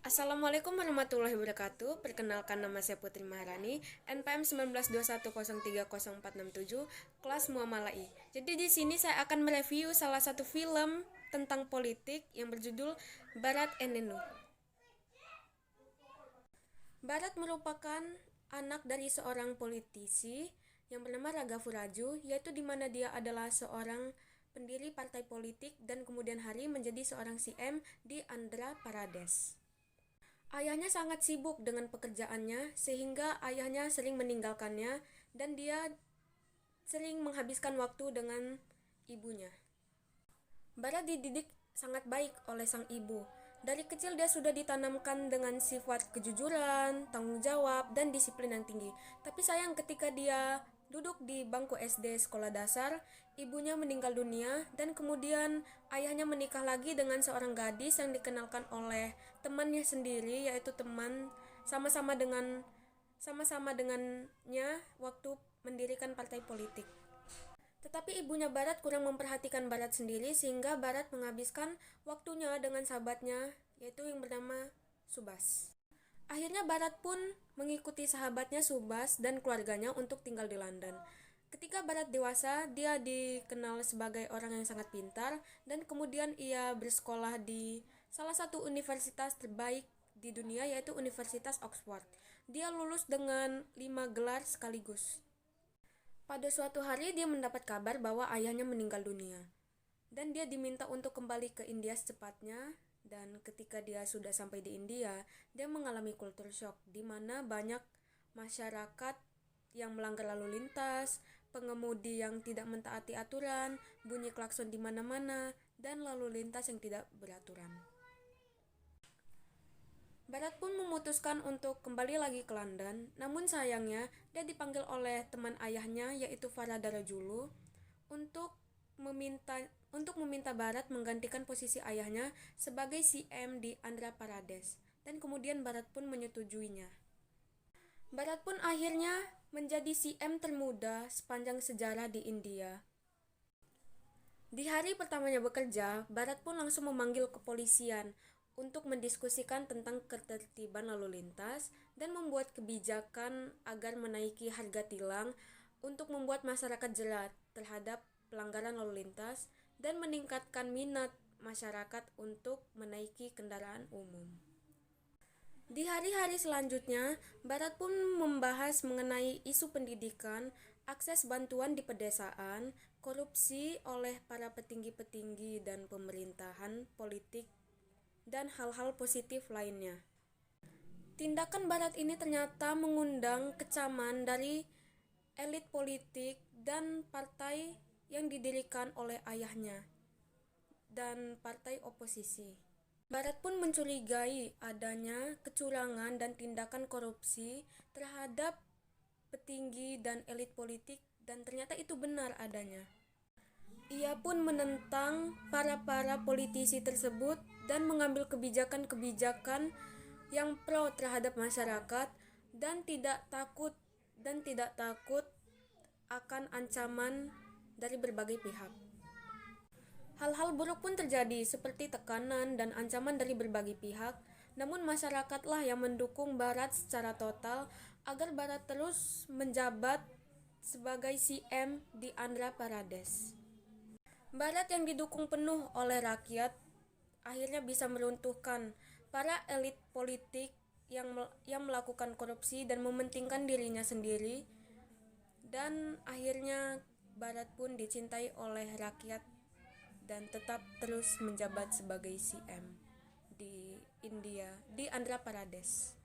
Assalamualaikum warahmatullahi wabarakatuh. Perkenalkan, nama saya Putri Maharani, NPM 1921030467, kelas Muamalai. Jadi di sini saya akan mereview salah satu film tentang politik yang berjudul Bharat and Nenu. Bharat merupakan anak dari seorang politisi yang bernama Raghavuraju, yaitu di mana dia adalah seorang pendiri partai politik dan kemudian hari menjadi seorang CM di Andhra Pradesh. Ayahnya sangat sibuk dengan pekerjaannya sehingga ayahnya sering meninggalkannya dan dia sering menghabiskan waktu dengan ibunya. Bharat dididik sangat baik oleh sang ibu. Dari kecil dia sudah ditanamkan dengan sifat kejujuran, tanggung jawab, dan disiplin yang tinggi. Tapi sayang ketika dia duduk di bangku SD sekolah dasar, ibunya meninggal dunia dan kemudian ayahnya menikah lagi dengan seorang gadis yang dikenalkan oleh temannya sendiri, yaitu teman sama-sama dengannya waktu mendirikan partai politik. Tetapi ibunya Bharat kurang memperhatikan Bharat sendiri sehingga Bharat menghabiskan waktunya dengan sahabatnya, yaitu yang bernama Subhas. Akhirnya Bharat pun mengikuti sahabatnya Subhas dan keluarganya untuk tinggal di London. Ketika Bharat dewasa, dia dikenal sebagai orang yang sangat pintar dan kemudian ia bersekolah di salah satu universitas terbaik di dunia, yaitu Universitas Oxford. Dia lulus dengan 5 gelar sekaligus. Pada suatu hari dia mendapat kabar bahwa ayahnya meninggal dunia dan dia diminta untuk kembali ke India secepatnya. Dan ketika dia sudah sampai di India, dia mengalami culture shock di mana banyak masyarakat yang melanggar lalu lintas, pengemudi yang tidak mentaati aturan, bunyi klakson di mana-mana, dan lalu lintas yang tidak beraturan. Bharat pun memutuskan untuk kembali lagi ke London, namun sayangnya dia dipanggil oleh teman ayahnya, yaitu Farada Rajulu, untuk meminta Bharat menggantikan posisi ayahnya sebagai CM di Andhra Pradesh, dan kemudian Bharat pun menyetujuinya. Bharat pun akhirnya menjadi CM termuda sepanjang sejarah di India. Di hari pertamanya bekerja, Bharat pun langsung memanggil kepolisian untuk mendiskusikan tentang ketertiban lalu lintas dan membuat kebijakan agar menaiki harga tilang untuk membuat masyarakat jerat terhadap pelanggaran lalu lintas dan meningkatkan minat masyarakat untuk menaiki kendaraan umum. Di hari-hari selanjutnya, Bharat pun membahas mengenai isu pendidikan, akses bantuan di pedesaan, korupsi oleh para petinggi-petinggi dan pemerintahan politik, dan hal-hal positif lainnya. Tindakan Bharat ini ternyata mengundang kecaman dari elit politik dan partai yang didirikan oleh ayahnya dan partai oposisi. Bharat pun mencurigai adanya kecurangan dan tindakan korupsi terhadap petinggi dan elit politik, dan ternyata itu benar adanya. Ia pun menentang para politisi tersebut dan mengambil kebijakan-kebijakan yang pro terhadap masyarakat dan tidak takut akan ancaman dari berbagai pihak. Hal-hal buruk pun terjadi seperti tekanan dan ancaman dari berbagai pihak, namun masyarakatlah yang mendukung Bharat secara total agar Bharat terus menjabat sebagai CM di Andhra Pradesh. Bharat yang didukung penuh oleh rakyat akhirnya bisa meruntuhkan para elit politik yang melakukan korupsi dan mementingkan dirinya sendiri, dan akhirnya Bharat pun dicintai oleh rakyat dan tetap terus menjabat sebagai CM di India, di Andhra Pradesh.